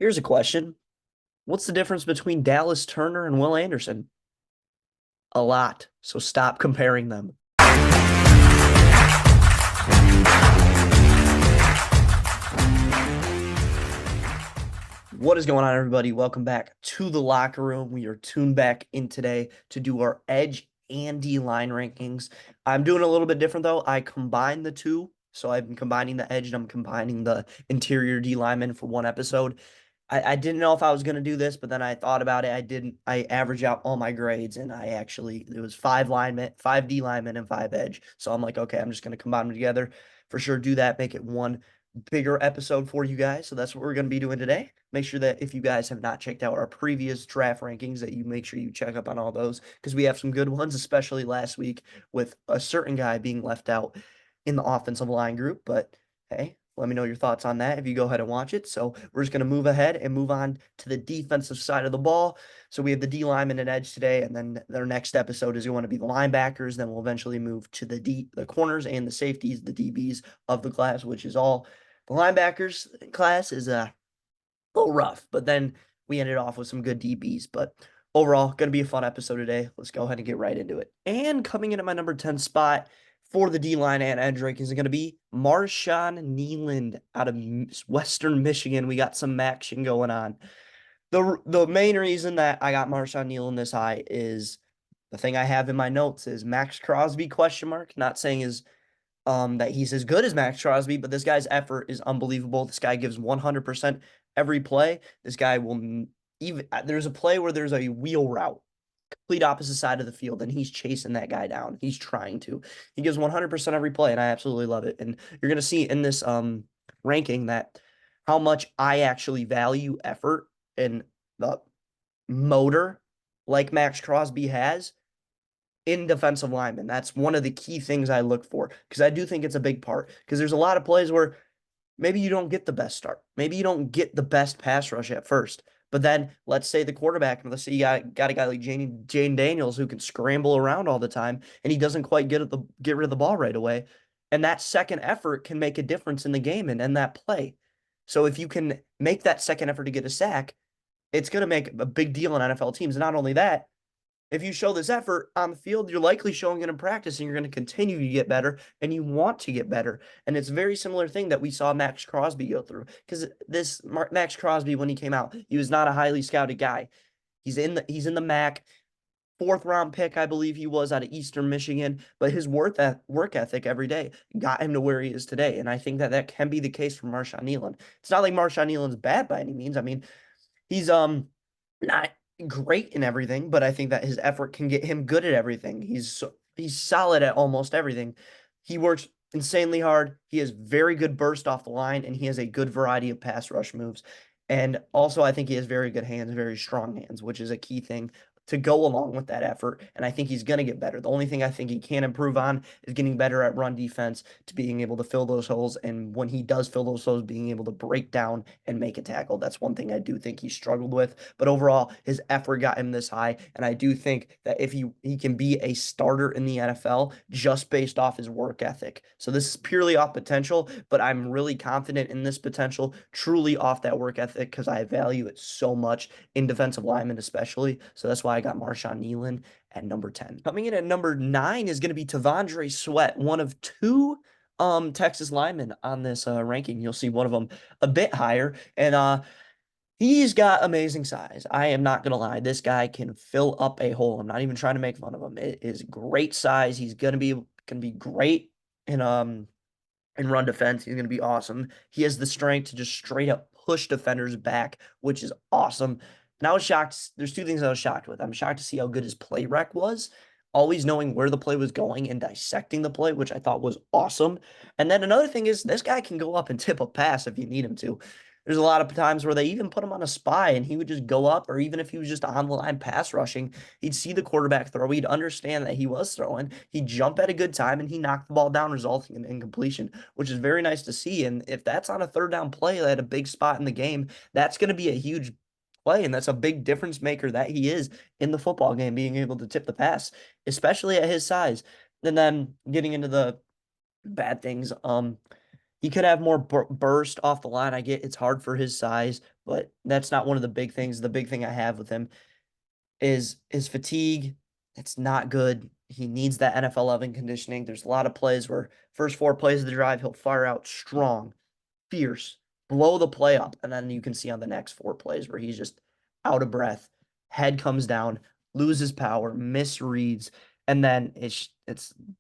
Here's a question. What's the difference between Dallas Turner and Will Anderson? A lot. So stop comparing them. What is going on, everybody? Welcome back to the locker room. We are tuned back in today to do our edge and D line rankings. I'm doing a little bit different though. I combined the two. So I'm combining the edge and I'm combining the interior D lineman for one episode. I didn't know if I was going to do this, but then I thought about it. I didn't. I averaged out all my grades and it was five linemen, five D linemen, and five edge. So I'm like, okay, I'm just going to combine them together for sure. Do that, make it one bigger episode for you guys. So that's what we're going to be doing today. Make sure that if you guys have not checked out our previous draft rankings, that you make sure you check up on all those because we have some good ones, especially last week with a certain guy being left out in the offensive line group. But hey, let me know your thoughts on that if you go ahead and watch it. So we're just going to move ahead and move on to the defensive side of the ball. So we have the D lineman and edge today, and then their next episode is going to be the linebackers. Then we'll eventually move to the corners and the safeties, the DBs of the class, which is all the linebackers class is a little rough, but then we ended off with some good DBs. But overall, going to be a fun episode today. Let's go ahead and get right into it. And coming in at my number 10 spot for the D line and edge rankings is going to be Marshawn Kneeland out of Western Michigan. We got some action going on. The main reason that I got Marshawn Kneeland this high is the thing I have in my notes is Max Crosby question mark. Not saying is that he's as good as Max Crosby, but this guy's effort is unbelievable. This guy gives 100% every play. This guy will even there's a play where there's a wheel route, complete opposite side of the field, and he's chasing that guy down. He's trying to. He gives 100% every play, and I absolutely love it. And you're gonna see in this ranking that how much I actually value effort and the motor like Max Crosby has in defensive linemen. That's one of the key things I look for because I do think it's a big part because there's a lot of plays where maybe you don't get the best start. Maybe you don't get the best pass rush at first. But then let's say the quarterback, and let's say you got a guy like Jane Daniels who can scramble around all the time and he doesn't quite get rid of the ball right away. And that second effort can make a difference in the game and in that play. So if you can make that second effort to get a sack, it's going to make a big deal in NFL teams. And not only that, if you show this effort on the field, you're likely showing it in practice and you're going to continue to get better and you want to get better. And it's a very similar thing that we saw Max Crosby go through because Max Crosby, when he came out, he was not a highly scouted guy. He's in the MAC, fourth round pick, I believe he was out of Eastern Michigan, but his work ethic every day got him to where he is today. And I think that can be the case for Marshawn Kneeland. It's not like Marshawn Kneeland's bad by any means. I mean, he's not great in everything, but I think that his effort can get him good at everything. He's solid at almost everything. He works insanely hard. He has very good burst off the line, and he has a good variety of pass rush moves. And also, I think he has very good hands, very strong hands, which is a key thing to go along with that effort. And I think he's going to get better. The only thing I think he can improve on is getting better at run defense to being able to fill those holes. And when he does fill those holes, being able to break down and make a tackle. That's one thing I do think he struggled with. But overall, his effort got him this high. And I do think that if he can be a starter in the NFL just based off his work ethic. So this is purely off potential, but I'm really confident in this potential, truly off that work ethic because I value it so much in defensive linemen, especially. So that's why I got Marshawn Kneeland at number 10. Coming in at number 9 is going to be T'Vondre Sweat, one of two Texas linemen on this ranking. You'll see one of them a bit higher, and he's got amazing size. I am not going to lie. This guy can fill up a hole. I'm not even trying to make fun of him. It is great size. He's going to be great in run defense. He's going to be awesome. He has the strength to just straight up push defenders back, which is awesome. And I was shocked. There's two things I was shocked with. I'm shocked to see how good his play rec was, always knowing where the play was going and dissecting the play, which I thought was awesome. And then another thing is this guy can go up and tip a pass if you need him to. There's a lot of times where they even put him on a spy and he would just go up, or even if he was just on the line pass rushing, he'd see the quarterback throw. He'd understand that he was throwing. He'd jump at a good time and he knocked the ball down, resulting in incompletion, which is very nice to see. And if that's on a third down play at a big spot in the game, that's going to be a huge play. And that's a big difference maker that he is in the football game, being able to tip the pass, especially at his size. And then getting into the bad things, He could have more burst off the line. I get it's hard for his size, but that's not one of the big things. The big thing I have with him is his fatigue. It's not good. He needs that NFL level conditioning. There's a lot of plays where first four plays of the drive, he'll fire out strong, fierce, blow the play up. And then you can see on the next four plays where he's just out of breath, head comes down, loses power, misreads, and then it's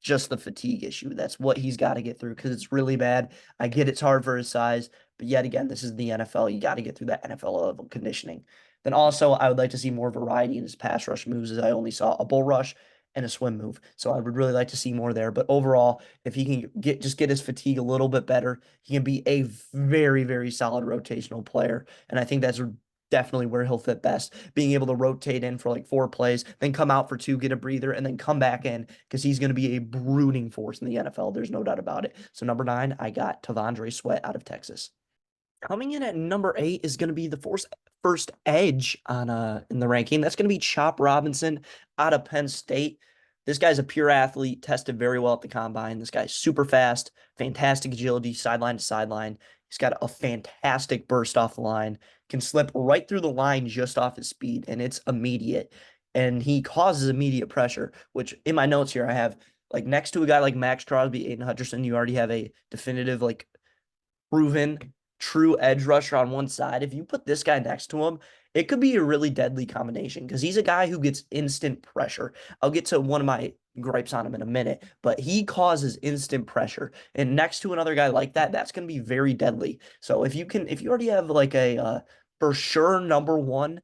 just the fatigue issue. That's what he's got to get through because it's really bad. I get it's hard for his size, but yet again, this is the NFL. You got to get through that NFL level conditioning. Then also, I would like to see more variety in his pass rush moves, as I only saw a bull rush and a swim move. So I would really like to see more there. But overall, if he can get his fatigue a little bit better, he can be a very, very solid rotational player. And I think that's definitely where he'll fit best. Being able to rotate in for like four plays, then come out for two, get a breather, and then come back in because he's going to be a brooding force in the NFL. There's no doubt about it. So number 9, I got Tavondre Sweat out of Texas. Coming in at number 8 is going to be the first edge on in the ranking. That's going to be Chop Robinson out of Penn State. This guy's a pure athlete, tested very well at the combine. This guy's super fast, fantastic agility, sideline to sideline. He's got a fantastic burst off the line, can slip right through the line just off his speed, and it's immediate. And he causes immediate pressure, which in my notes here I have like next to a guy like Max Crosby, Aiden Hutcherson, you already have a definitive like proven true edge rusher on one side. If you put this guy next to him, it could be a really deadly combination because he's a guy who gets instant pressure. I'll get to one of my gripes on him in a minute, but he causes instant pressure. And next to another guy like that, that's going to be very deadly. So if you already have like a for sure number one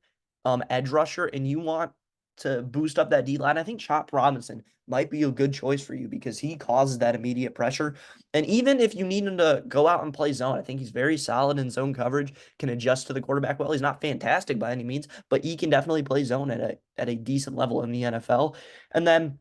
edge rusher and you want to boost up that D line, I think Chop Robinson might be a good choice for you because he causes that immediate pressure. And even if you need him to go out and play zone, I think he's very solid in zone coverage, can adjust to the quarterback well. He's not fantastic by any means, but he can definitely play zone at a decent level in the NFL. And then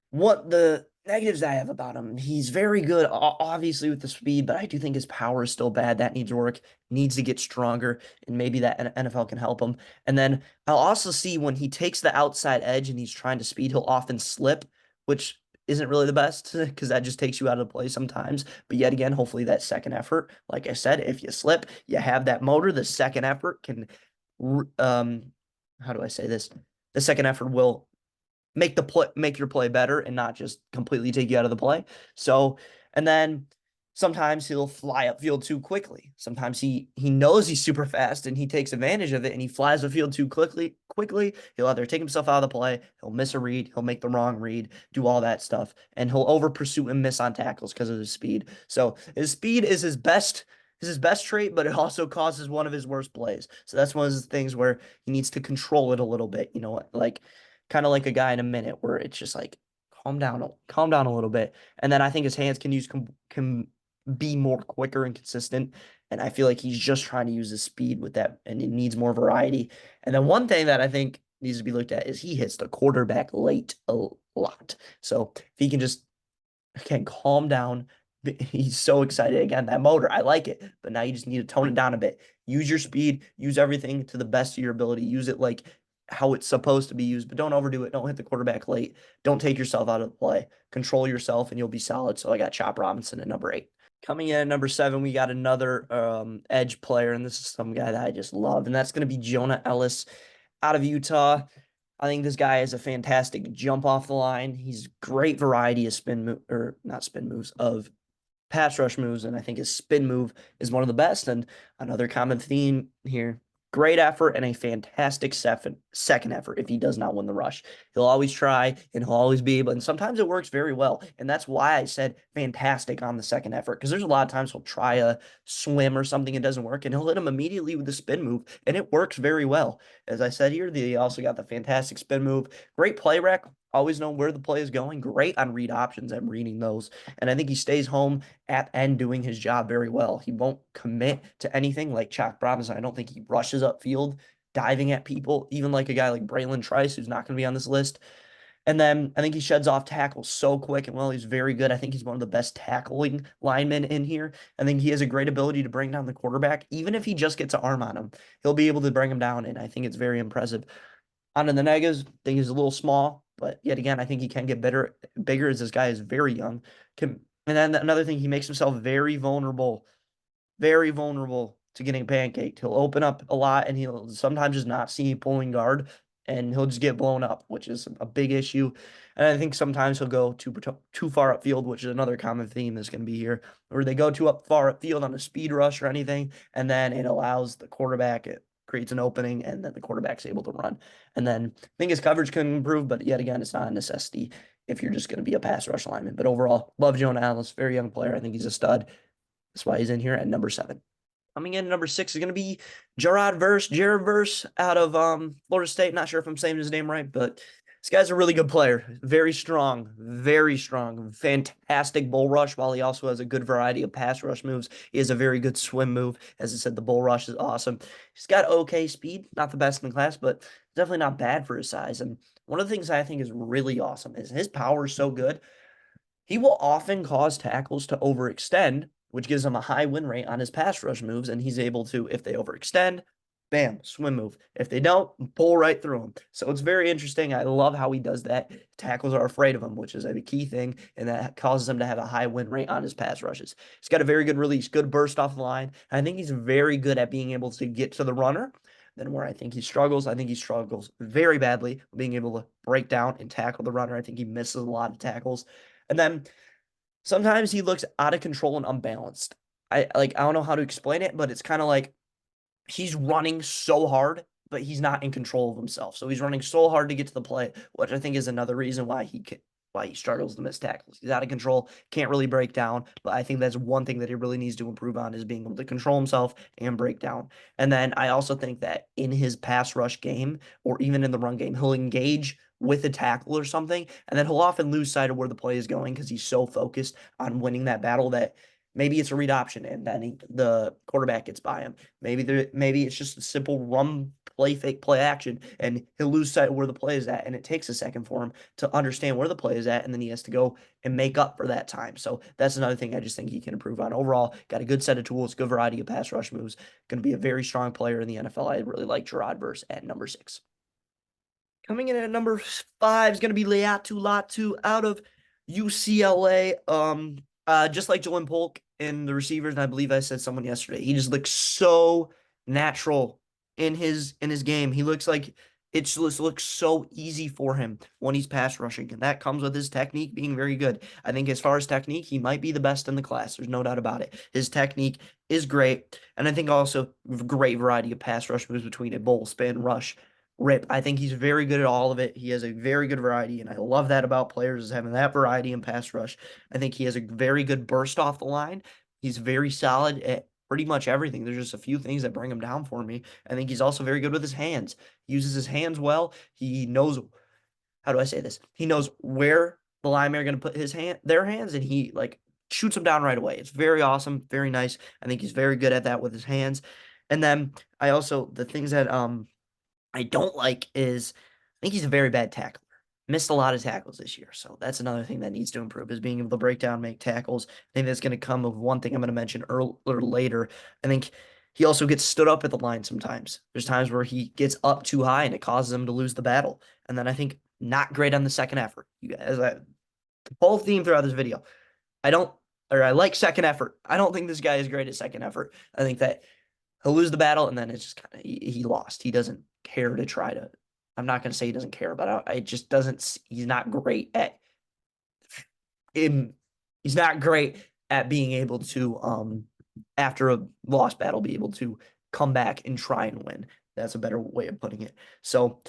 what the negatives I have about him, he's very good, obviously, with the speed, but I do think his power is still bad. That needs work, needs to get stronger, and maybe that NFL can help him. And then I'll also see when he takes the outside edge and he's trying to speed, he'll often slip, which isn't really the best because that just takes you out of the play sometimes. But yet again, hopefully that second effort, like I said, if you slip, you have that motor. The second effort can, how do I say this? The second effort will make your play better and not just completely take you out of the play. So, and then sometimes he'll fly upfield too quickly. Sometimes he knows he's super fast and he takes advantage of it and he flies the field too quickly. He'll either take himself out of the play, he'll miss a read, he'll make the wrong read, do all that stuff, and he'll over pursue and miss on tackles because of his speed. So his speed is his best trait, but it also causes one of his worst plays. So that's one of the things where he needs to control it a little bit, like kind of like a guy in a minute where it's just like calm down a little bit. And then I think his hands can be more quicker and consistent. And I feel like he's just trying to use his speed with that, and it needs more variety. And then one thing that I think needs to be looked at is he hits the quarterback late a lot. So if he can just again calm down, he's so excited again. That motor, I like it, but now you just need to tone it down a bit. Use your speed, use everything to the best of your ability. Use it like how it's supposed to be used, but don't overdo it. Don't hit the quarterback late. Don't take yourself out of the play. Control yourself and you'll be solid. So I got Chop Robinson at number 8. Coming in at number 7, we got another edge player, and this is some guy that I just love, and that's going to be Jonah Ellis out of Utah. I think this guy is a fantastic jump off the line. He's great variety of not spin moves, of pass rush moves, and I think his spin move is one of the best. And another common theme here, great effort and a fantastic second effort if he does not win the rush. He'll always try and he'll always be able, and sometimes it works very well. And that's why I said fantastic on the second effort, because there's a lot of times he'll try a swim or something, it doesn't work, and he'll hit him immediately with the spin move, and it works very well. As I said here, they also got the fantastic spin move, great play rec, always know where the play is going, great on read options and reading those. And I think he stays home at end doing his job very well. He won't commit to anything like Chop Robinson. I don't think he rushes upfield, diving at people, even like a guy like Braylon Trice, who's not going to be on this list. And then I think he sheds off tackles so quick and well. He's very good. I think he's one of the best tackling linemen in here. I think he has a great ability to bring down the quarterback. Even if he just gets an arm on him, he'll be able to bring him down. And I think it's very impressive. On to the negatives, I think he's a little small, but yet again, I think he can get bigger as this guy is very young. Can And then another thing, he makes himself very vulnerable to getting pancaked. He'll open up a lot and he'll sometimes just not see pulling guard and he'll just get blown up, which is a big issue. And I think sometimes he'll go too far upfield, which is another common theme that's going to be here, where they go too up far upfield on a speed rush or anything, and then it allows the quarterback, it creates an opening, and then the quarterback's able to run. And then I think his coverage can improve, but yet again, it's not a necessity if you're just going to be a pass rush lineman. But overall, love Jonah Alice, very young player. I think he's a stud. That's why he's in here at number 7. Coming in at number 6 is going to be Jared Verse out of Florida State. Not sure if I'm saying his name right, but this guy's a really good player. Very strong, fantastic bull rush. While he also has a good variety of pass rush moves, he has a very good swim move. As I said, the bull rush is awesome. He's got okay speed, not the best in the class, but definitely not bad for his size. And one of the things I think is really awesome is his power is so good. He will often cause tackles to overextend, which gives him a high win rate on his pass rush moves, and he's able to, if they overextend, bam, swim move. If they don't, pull right through them. So it's very interesting. I love how he does that. Tackles are afraid of him, which is a key thing, and that causes him to have a high win rate on his pass rushes. He's got a very good release, good burst off the line. I think he's very good at being able to get to the runner. Then where I think he struggles very badly being able to break down and tackle the runner. I think he misses a lot of tackles. And then sometimes he looks out of control and unbalanced. I don't know how to explain it, but it's kind of like he's running so hard, but he's not in control of himself. So he's running so hard to get to the play, which I think is another reason why he struggles to miss tackles. He's out of control, can't really break down. But I think that's one thing that he really needs to improve on is being able to control himself and break down. And then I also think that in his pass rush game or even in the run game, he'll engage with a tackle or something, and then he'll often lose sight of where the play is going because he's so focused on winning that battle that maybe it's a read option and then the quarterback gets by him. Maybe it's just a simple run play fake play action and he'll lose sight of where the play is at and it takes a second for him to understand where the play is at and then he has to go and make up for that time. So that's another thing I just think he can improve on. Overall, got a good set of tools, good variety of pass rush moves, going to be a very strong player in the NFL. I really like Gerard Verse at number 6. Coming in at number 5 is going to be Leatu Latu out of UCLA. Just like Jalen Polk in the receivers, and I believe I said someone yesterday, he just looks so natural in his game. He looks like it just looks so easy for him when he's pass rushing, and that comes with his technique being very good. I think as far as technique, he might be the best in the class. There's no doubt about it. His technique is great, and I think also great variety of pass rush moves between a bull, spin, rush, rip. I think he's very good at all of it. He has a very good variety, and I love that about players is having that variety in pass rush. I think he has a very good burst off the line. He's very solid at pretty much everything. There's just a few things that bring him down for me. I think he's also very good with his hands. He uses his hands well. He knows, how do I say this? He knows where the linemen are going to put their hands, and he like shoots them down right away. It's very awesome, very nice. I think he's very good at that with his hands. And then the things that I don't like is I think he's a very bad tackler. Missed a lot of tackles this year. So that's another thing that needs to improve is being able to break down, make tackles. I think that's going to come of one thing I'm going to mention earlier or later. I think he also gets stood up at the line sometimes. There's times where he gets up too high and it causes him to lose the battle. And then I think not great on the second effort. You guys, the whole theme throughout this video. I like second effort. I don't think this guy is great at second effort. I think that he'll lose the battle, and then it's just kind of he lost. He doesn't care to try to. I'm not going to say he doesn't care, but I just doesn't. He's not great at him. He's not great at being able to after a lost battle be able to come back and try and win. That's a better way of putting it. So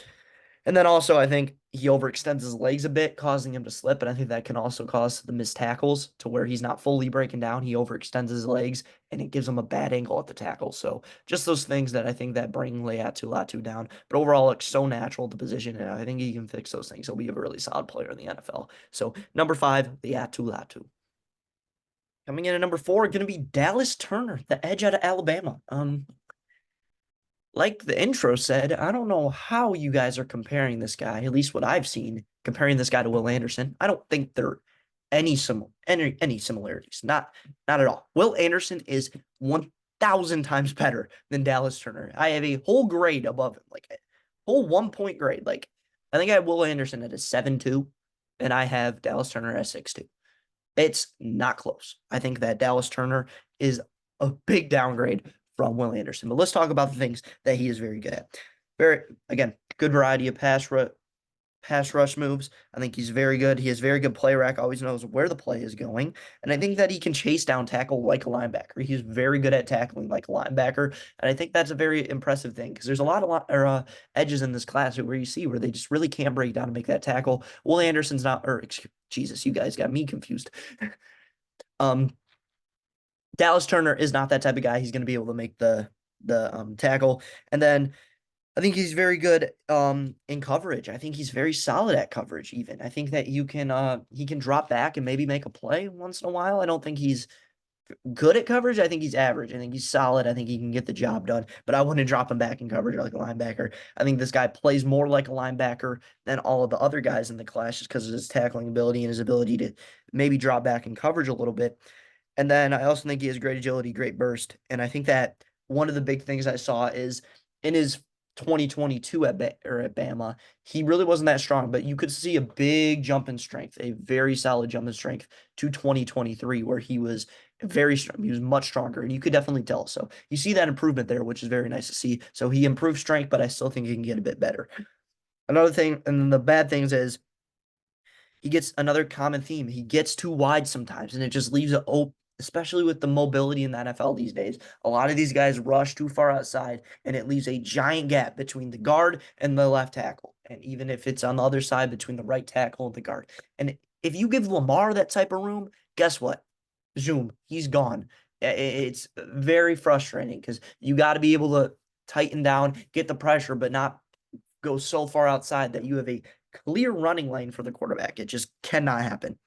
and then also, I think he overextends his legs a bit, causing him to slip. And I think that can also cause the missed tackles to where he's not fully breaking down. He overextends his legs and it gives him a bad angle at the tackle. So just those things that I think that bring Latu down. But overall, looks so natural at the position. And I think he can fix those things. He'll be a really solid player in the NFL. So number 5, Latu. Coming in at number 4, going to be Dallas Turner, the edge out of Alabama. Like the intro said, I don't know how you guys are comparing this guy, at least what I've seen, comparing this guy to Will Anderson. I don't think there are any similarities. Not at all. Will Anderson is 1,000 times better than Dallas Turner. I have a whole grade above him, like a whole 1 point grade. Like I think I have Will Anderson at a 7.2, and I have Dallas Turner at a 6.2. It's not close. I think that Dallas Turner is a big downgrade from Will Anderson. But let's talk about the things that he is very good at. Very, again, good variety of pass rush moves. I think he's very good. He has very good play rack, always knows where the play is going. And I think that he can chase down tackle like a linebacker. He's very good at tackling like a linebacker. And I think that's a very impressive thing because there's a lot of edges in this class where you see where they just really can't break down and make that tackle. Will Anderson's not, or Jesus, you guys got me confused. Um, Dallas Turner is not that type of guy. He's going to be able to make the tackle. And then I think he's very good in coverage. I think he's very solid at coverage even. I think that you can he can drop back and maybe make a play once in a while. I don't think he's good at coverage. I think he's average. I think he's solid. I think he can get the job done, but I wouldn't drop him back in coverage like a linebacker. I think this guy plays more like a linebacker than all of the other guys in the class just because of his tackling ability and his ability to maybe drop back in coverage a little bit. And then I also think he has great agility, great burst. And I think that one of the big things I saw is in his 2022 at Bama, he really wasn't that strong, but you could see a big jump in strength, a very solid jump in strength to 2023, where he was very strong. He was much stronger, and you could definitely tell. So you see that improvement there, which is very nice to see. So he improved strength, but I still think he can get a bit better. Another thing, and then the bad things is he gets another common theme. He gets too wide sometimes, and it just leaves it open, especially with the mobility in the NFL these days. A lot of these guys rush too far outside, and it leaves a giant gap between the guard and the left tackle. And even if it's on the other side between the right tackle and the guard. And if you give Lamar that type of room, guess what? Zoom, he's gone. It's very frustrating because you got to be able to tighten down, get the pressure, but not go so far outside that you have a clear running lane for the quarterback. It just cannot happen.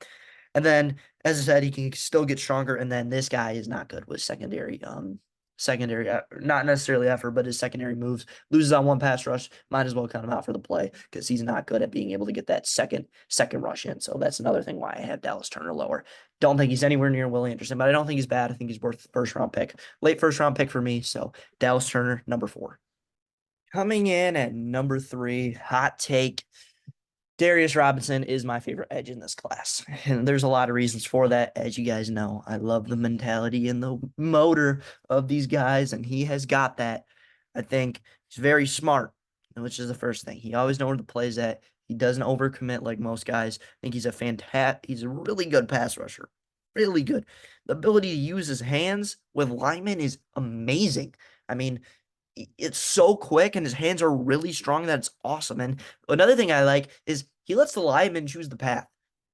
And then, as I said, he can still get stronger. And then this guy is not good with secondary, not necessarily effort, but his secondary moves. Loses on one pass rush, might as well cut him out for the play because he's not good at being able to get that second rush in. So that's another thing why I have Dallas Turner lower. Don't think he's anywhere near Will Anderson, but I don't think he's bad. I think he's worth the first round pick, late first round pick for me. So Dallas Turner, number 4. Coming in at number 3, hot take. Darius Robinson is my favorite edge in this class. And there's a lot of reasons for that. As you guys know, I love the mentality and the motor of these guys, and he has got that. I think he's very smart, which is the first thing. He always knows where the play's at. He doesn't overcommit like most guys. I think he's a really good pass rusher. Really good. The ability to use his hands with linemen is amazing. I mean, it's so quick and his hands are really strong that it's awesome. And another thing I like is he lets the lineman choose the path.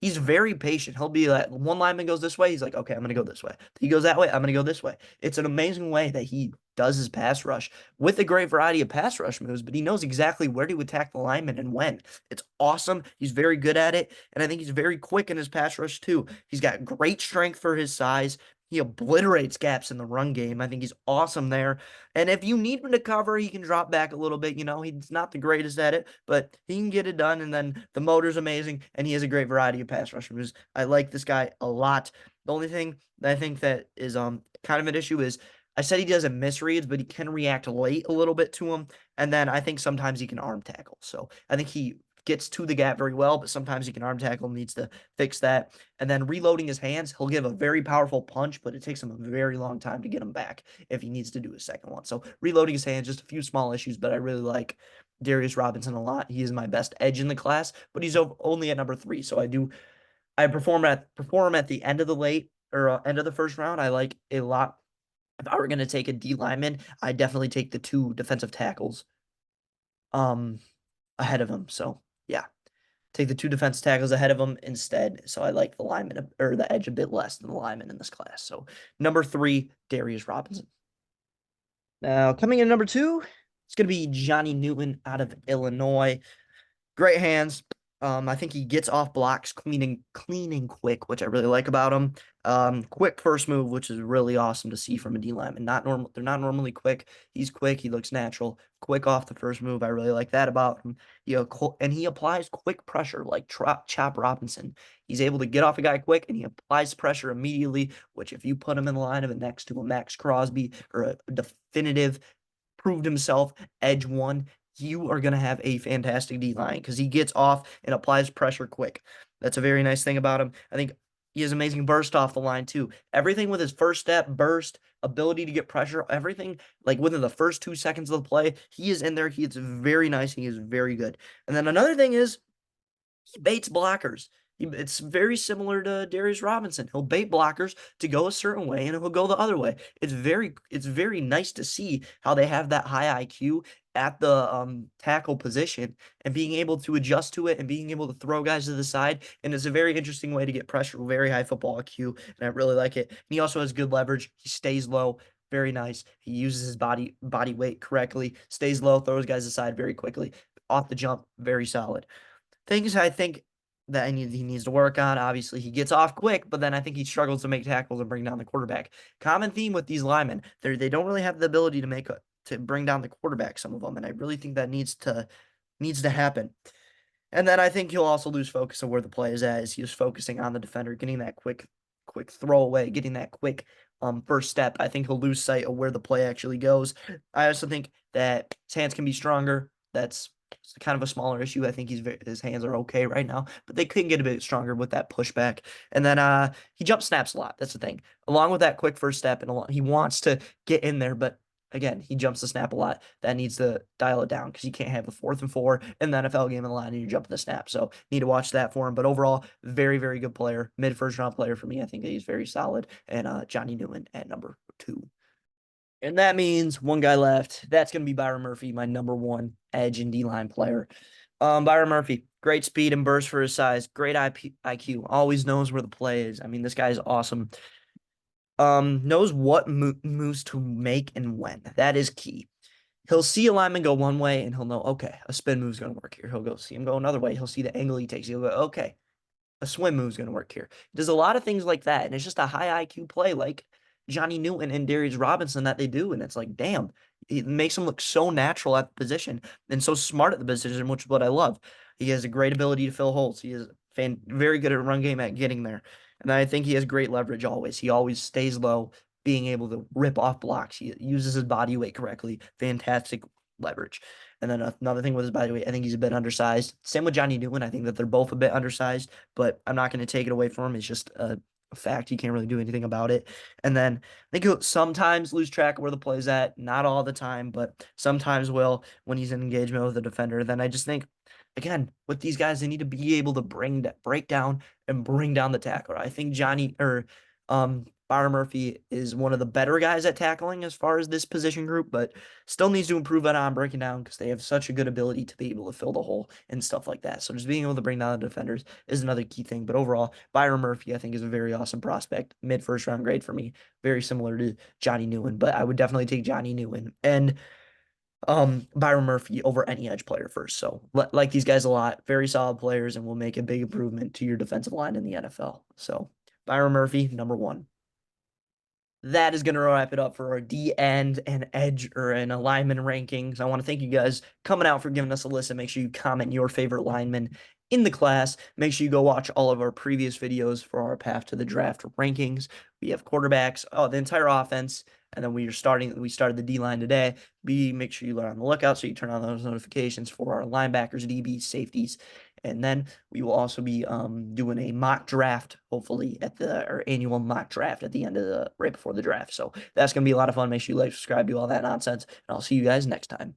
He's very patient. He'll be like, one lineman goes this way. He's like, okay, I'm going to go this way. He goes that way. I'm going to go this way. It's an amazing way that he does his pass rush with a great variety of pass rush moves, but he knows exactly where to attack the lineman and when. It's awesome. He's very good at it. And I think he's very quick in his pass rush too. He's got great strength for his size. He obliterates gaps in the run game. I think he's awesome there. And if you need him to cover, he can drop back a little bit. You know, he's not the greatest at it, but he can get it done. And then the motor's amazing, and he has a great variety of pass rush moves. I like this guy a lot. The only thing that I think that is kind of an issue is I said he doesn't misreads, but he can react late a little bit to him. And then I think sometimes he can arm tackle. So I think he gets to the gap very well, but sometimes he can arm tackle, needs to fix that. And then reloading his hands, he'll give a very powerful punch, but it takes him a very long time to get him back if he needs to do a second one. So reloading his hands, just a few small issues, but I really like Darius Robinson a lot. He is my best edge in the class, but he's only at number 3. So I perform at the end of the end of the first round. I like a lot. If I were going to take a D lineman, I definitely take the 2 defensive tackles um ahead of him. So yeah, take the 2 defense tackles ahead of him instead. So I like the lineman or the edge a bit less than the lineman in this class. So number 3, Darius Robinson. Now coming in number 2, it's going to be Johnny Newton out of Illinois. Great hands. I think he gets off blocks clean and quick, which I really like about him. Quick first move, which is really awesome to see from a D lineman. They're not normally quick. He's quick. He looks natural. Quick off the first move. I really like that about him. And he applies quick pressure like Chop Robinson. He's able to get off a guy quick, and he applies pressure immediately. Which, if you put him in the line of it next to a Max Crosby or a definitive proved himself edge one, you are going to have a fantastic D line because he gets off and applies pressure quick. That's a very nice thing about him. I think He has amazing burst off the line too. Everything with his first step, burst, ability to get pressure, everything like within the first 2 seconds of the play, he is in there. He is very nice. He is very good. And then another thing is he baits blockers. It's very similar to Darius Robinson. He'll bait blockers to go a certain way and he'll go the other way. It's very nice to see how they have that high IQ at the tackle position and being able to adjust to it and being able to throw guys to the side. And it's a very interesting way to get pressure, very high football IQ, and I really like it. And he also has good leverage. He stays low. Very nice. He uses his body weight correctly, stays low, throws guys aside very quickly. Off the jump, very solid. Things I think that he needs to work on. Obviously, he gets off quick, but then I think he struggles to make tackles and bring down the quarterback. Common theme with these linemen, they don't really have the ability to bring down the quarterback, some of them, and I really think that needs to happen. And then I think he'll also lose focus of where the play is at as he was focusing on the defender, getting that quick throwaway, getting that quick first step. I think he'll lose sight of where the play actually goes. I also think that his hands can be stronger. That's kind of a smaller issue. I think his hands are okay right now, but they can get a bit stronger with that pushback. And then he jump snaps a lot. That's the thing. Along with that quick first step, and he wants to get in there, but again, he jumps the snap a lot. That needs to dial it down because you can't have a 4th and 4 in the NFL game in the line and you're jumping the snap. So need to watch that for him. But overall, very, very good player. Mid first round player for me. I think he's very solid. And Johnny Newman at number 2. And that means one guy left. That's going to be Byron Murphy, my number 1 edge and D-line player. Byron Murphy, great speed and burst for his size, great IQ, always knows where the play is. I mean, this guy is awesome. Knows what moves to make and when. That is key. He'll see a lineman go one way and he'll know, okay, a spin move's going to work here. He'll go see him go another way. He'll see the angle he takes. He'll go, okay, a swim move's going to work here. There's a lot of things like that, and it's just a high IQ play like Johnny Newton and Darius Robinson that they do, and it's like, damn, it makes him look so natural at the position and so smart at the position, which is what I love. He has a great ability to fill holes. He is very good at run game at getting there, and I think he has great leverage always. He always stays low, being able to rip off blocks. He uses his body weight correctly. Fantastic leverage. And then another thing with his body weight, I think he's a bit undersized. Same with Johnny Newman. I think that they're both a bit undersized, but I'm not going to take it away from him. It's just a fact. You can't really do anything about it. And then I think he'll sometimes lose track of where the play's at. Not all the time, but sometimes will when he's in engagement with the defender. Then I just think, again, with these guys, they need to be able to break down and bring down the tackler. I think Byron Murphy is one of the better guys at tackling as far as this position group, but still needs to improve on breaking down because they have such a good ability to be able to fill the hole and stuff like that. So just being able to bring down the defenders is another key thing. But overall, Byron Murphy, I think, is a very awesome prospect. Mid first round grade for me. Very similar to Johnny Newman, but I would definitely take Johnny Newman and Byron Murphy over any edge player first. So like these guys a lot. Very solid players and will make a big improvement to your defensive line in the NFL. So Byron Murphy, number 1. That is going to wrap it up for our D end and edge or an alignment rankings. I want to thank you guys coming out for giving us a listen. Make sure you comment your favorite lineman in the class. Make sure you go watch all of our previous videos for our path to the draft rankings. We have quarterbacks, the entire offense, and then we started the D line today. Make sure you are on the lookout so you turn on those notifications for our linebackers, DBs, safeties. And then we will also be doing a mock draft, hopefully, our annual mock draft at the end of right before the draft. So that's going to be a lot of fun. Make sure you like, subscribe, do all that nonsense. And I'll see you guys next time.